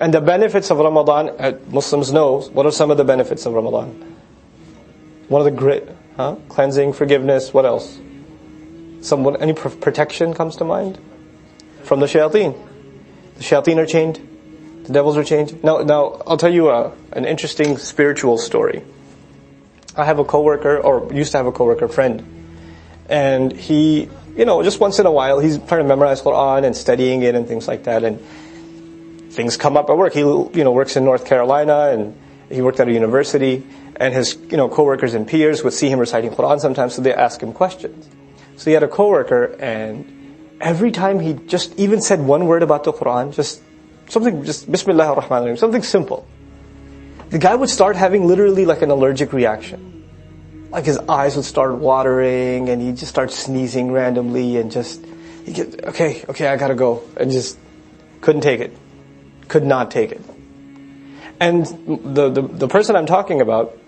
And the benefits of Ramadan, Muslims know, what are some of the benefits of Ramadan? One of the great, cleansing, forgiveness, what else? Any protection comes to mind? From the shayateen. The shayateen are chained. The devils are chained. Now I'll tell you an interesting spiritual story. I have a coworker, or used to have a coworker friend, and he, just once in a while, he's trying to memorize Quran and studying it and things like that, and things come up at work. He, works in North Carolina, and he worked at a university, and his, coworkers and peers would see him reciting Quran sometimes, so they ask him questions. So he had a coworker, and every time he just even said one word about the Quran, just Bismillah ar-Rahman ar-Rahim, something simple, the guy would start having literally like an allergic reaction. Like his eyes would start watering, and he'd just start sneezing randomly, and he'd get, okay, I gotta go, and just couldn't take it. Could not take it. And the person I'm talking about,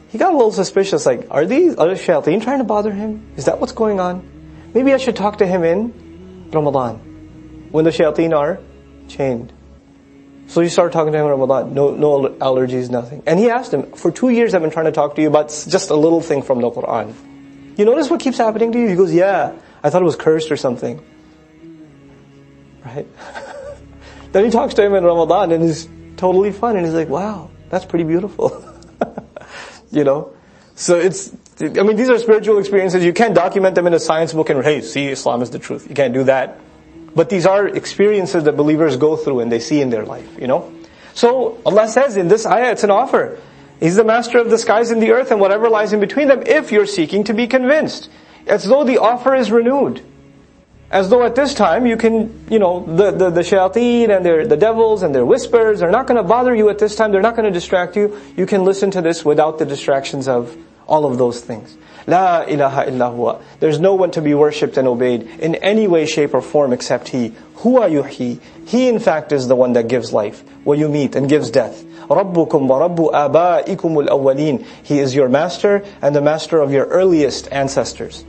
he got a little suspicious, like, are the shayateen trying to bother him? Is that what's going on? Maybe I should talk to him in Ramadan, when the shayateen are chained. So he started talking to him in Ramadan, no allergies, nothing. And he asked him, for 2 years I've been trying to talk to you about just a little thing from the Quran. You notice what keeps happening to you? He goes, yeah, I thought it was cursed or something. Right? Then he talks to him in Ramadan, and it's totally fun, and he's like, wow, that's pretty beautiful. So these are spiritual experiences. You can't document them in a science book and, hey, see, Islam is the truth. You can't do that. But these are experiences that believers go through and they see in their life, So Allah says in this ayah, it's an offer. He's the master of the skies and the earth and whatever lies in between them, if you're seeking to be convinced. As though the offer is renewed. As though at this time you can, the shayateen and the devils and their whispers are not going to bother you at this time. They're not going to distract you. You can listen to this without the distractions of all of those things. La ilaha illa huwa. There's no one to be worshipped and obeyed in any way, shape or form except He. Huwa yuhyi. He in fact is the one that gives life, wa yumit, and gives death. Rabbukum wa rabbu abaikum al-awwalin. He is your master and the master of your earliest ancestors.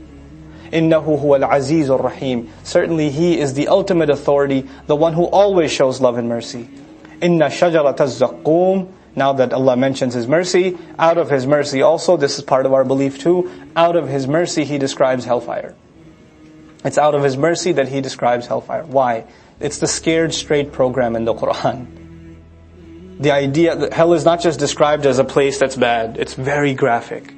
Innahu huwa al-azizur rahim. Certainly He is the ultimate authority, the one who always shows love and mercy. Inna shajarata az-zaqqum. Now that Allah mentions His mercy, out of His mercy also, this is part of our belief too, out of His mercy He describes hellfire. It's out of His mercy that He describes hellfire. Why? It's the scared straight program in the Quran. The idea that hell is not just described as a place that's bad, it's very graphic.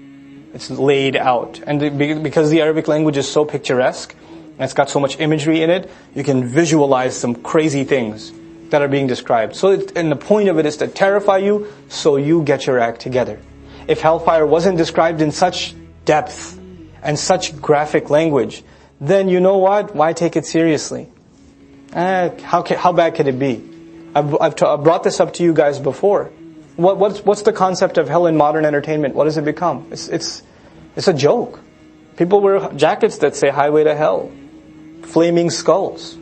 It's laid out. And because the Arabic language is so picturesque, and it's got so much imagery in it, you can visualize some crazy things that are being described. And the point of it is to terrify you, so you get your act together. If hellfire wasn't described in such depth and such graphic language, then you know what? Why take it seriously? How bad could it be? I've brought this up to you guys before. What's the concept of hell in modern entertainment? What does it become? It's a joke. People wear jackets that say highway to hell. Flaming skulls.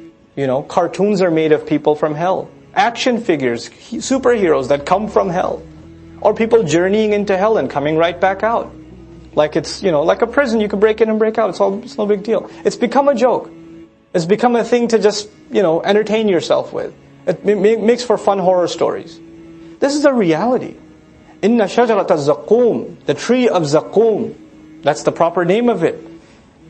Cartoons are made of people from hell. Action figures, superheroes that come from hell. Or people journeying into hell and coming right back out. Like it's, like a prison, you can break in and break out. It's no big deal. It's become a joke. It's become a thing to just, entertain yourself with. It makes for fun horror stories. This is a reality. Inna shajarata az-zaqqum, the tree of Zaqqum. That's the proper name of it.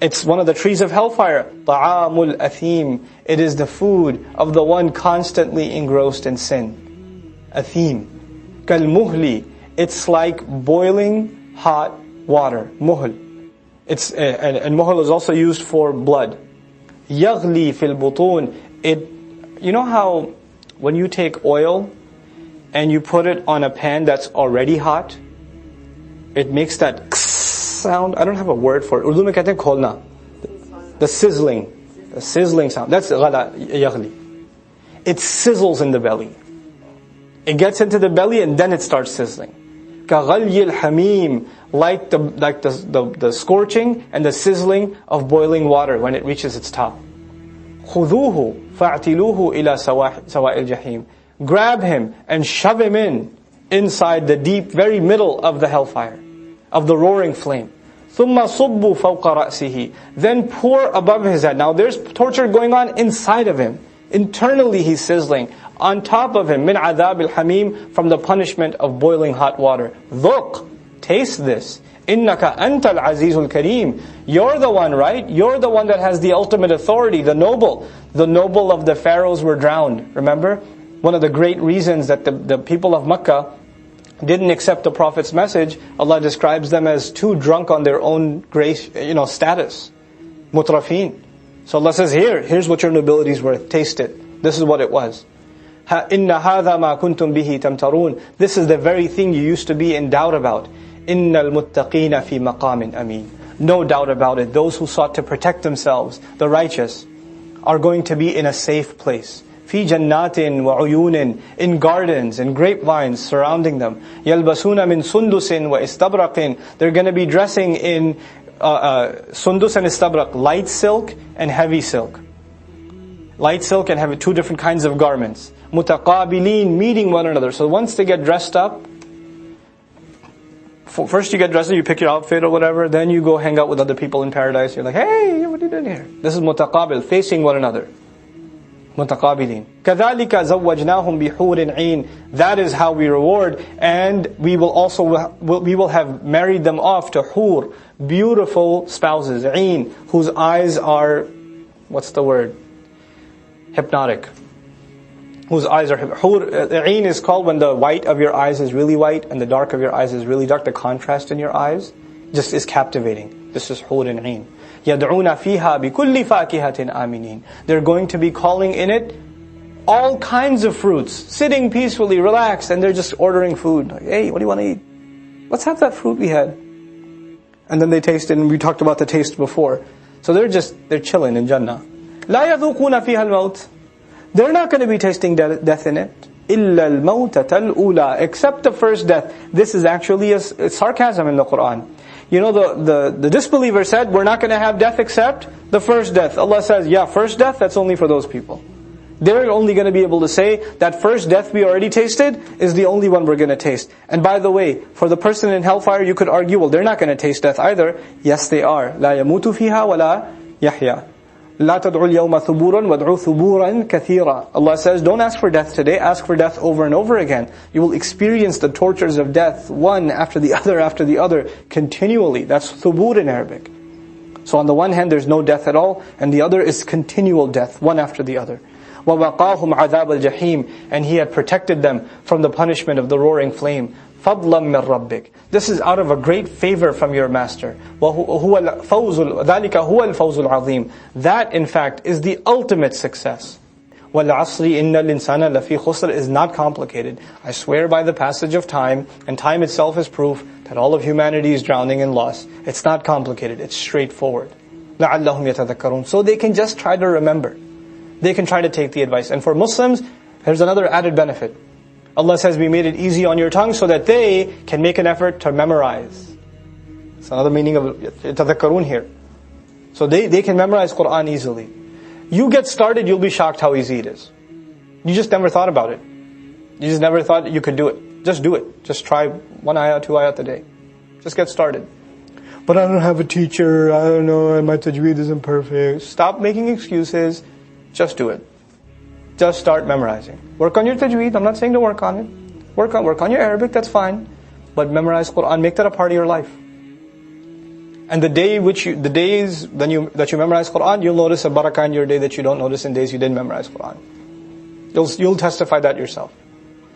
It's one of the trees of hellfire. Ta'amul athim. It is the food of the one constantly engrossed in sin. Athim. Kal muhli. It's like boiling hot water. Muhl. And muhl is also used for blood. Yaghli fil butun. You know how when you take oil and you put it on a pan that's already hot, it makes that sound. I don't have a word for it. Urdu mein kehte hain kholna. The sizzling sound. That's ghala yaghli. It sizzles in the belly. It gets into the belly and then it starts sizzling. كَغَلْيِ الْحَمِيمِ. Like the scorching and the sizzling of boiling water when it reaches its top. خُذُوهُ فَاعْتِلُوهُ إِلَى سَوَاءِ الْجَحِيمِ. Grab him and shove him inside the deep, very middle of the hellfire, of the roaring flame. ثُمَّ صُبُّوا فَوْقَ رَأْسِهِ. Then pour above his head. Now there's torture going on inside of him. Internally he's sizzling. on top of him, min adhab al-hamim, from the punishment of boiling hot water. Dhuq, taste this. Innaka anta al-azizul kareem. You're the one, right? You're the one that has the ultimate authority, the noble. The noble of the pharaohs were drowned. Remember? One of the great reasons that the people of Makkah didn't accept the Prophet's message, Allah describes them as too drunk on their own grace, status. Mutrafin. So Allah says, here's what your nobility's worth. Taste it. This is what it was. Inna hadha ma kuntum bihi tamtarun. This is the very thing you used to be in doubt about. Innal muttaqina fi maqamin amin. No doubt about it. Those who sought to protect themselves, the righteous, are going to be in a safe place. Fi jannatin wa uyunin, in gardens and grapevines surrounding them. Yalbasuna min sundusin wa istabraqin. They're going to be dressing in sundus and istabraq, light silk and heavy silk. Light silk and heavy, two different kinds of garments. Mutaqabilin, meeting one another. So once they get dressed up, first you get dressed up, you pick your outfit or whatever, then you go hang out with other people in paradise. You're like, hey, what are you doing here? This is mutaqabil, facing one another. Mutaqabilin. كَذَلِكَ زَوَّجْنَاهُمْ بِحُورٍ عِينٍ. That is how we reward, and we will have married them off to hur, beautiful spouses, ain, whose eyes are, what's the word? Hypnotic. Whose eyes are hur. Ain is called when the white of your eyes is really white and the dark of your eyes is really dark. The contrast in your eyes just is captivating. This is hur and ain. يَدْعُونَ فِيهَا بِكُلِّ فَاكِهَةٍ آمِنِينَ. They're going to be calling in it all kinds of fruits, sitting peacefully, relaxed, and they're just ordering food. Like, hey, what do you want to eat? Let's have that fruit we had. And then they taste it, and we talked about the taste before. So they're chilling in Jannah. لَا يَذُوقُونَ فِيهَا الْمَوْتِ. They're not going to be tasting death in it. إِلَّا الْمَوْتَةَ الْأُولَى. Except the first death. This is actually a sarcasm in the Qur'an. You know, the disbeliever said, we're not going to have death except the first death. Allah says, yeah, first death, that's only for those people. They're only going to be able to say, that first death we already tasted is the only one we're going to taste. And by the way, for the person in hellfire, you could argue, well, they're not going to taste death either. Yes, they are. لَا يَمُوتُ فِيهَا وَلَا يَحْيَا. لَا تَدْعُوا الْيَوْمَ ثُبُورًا وَادْعُوا ثُبُورًا كَثِيرًا. Allah says, don't ask for death today, ask for death over and over again. You will experience the tortures of death, one after the other, continually. That's thubur in Arabic. So on the one hand, there's no death at all, and the other is continual death, one after the other. وَوَقَاهُمْ عَذَابَ الْجَحِيمِ. And He had protected them from the punishment of the roaring flame. فَضْلًا مِّن رَبِّكَ. This is out of a great favor from your Master. ذَلِكَ هُوَ الْفَوْزُ الْعَظِيمُ. That, in fact, is the ultimate success. وَالْعَصْرِ إِنَّ الْإِنسَانَ لَفِي خُسْرٍ is not complicated. I swear by the passage of time, and time itself is proof that all of humanity is drowning in loss. It's not complicated, it's straightforward. لَعَلَّهُمْ يَتَذَكَّرُونَ. So they can just try to remember. They can try to take the advice. And for Muslims, there's another added benefit. Allah says, we made it easy on your tongue so that they can make an effort to memorize. It's another meaning of yatadhakkarun here. So they can memorize Qur'an easily. You get started, you'll be shocked how easy it is. You just never thought about it. You just never thought you could do it. Just do it. Just try 1 ayah, 2 ayat a day. Just get started. But I don't have a teacher, I don't know, my tajweed isn't perfect. Stop making excuses. Just do it. Just start memorizing. Work on your tajweed. I'm not saying to work on it. Work on your Arabic, that's fine. But memorize Qur'an, make that a part of your life. And the days that you memorize Qur'an, you'll notice a barakah in your day that you don't notice in days you didn't memorize Qur'an. You'll testify that yourself.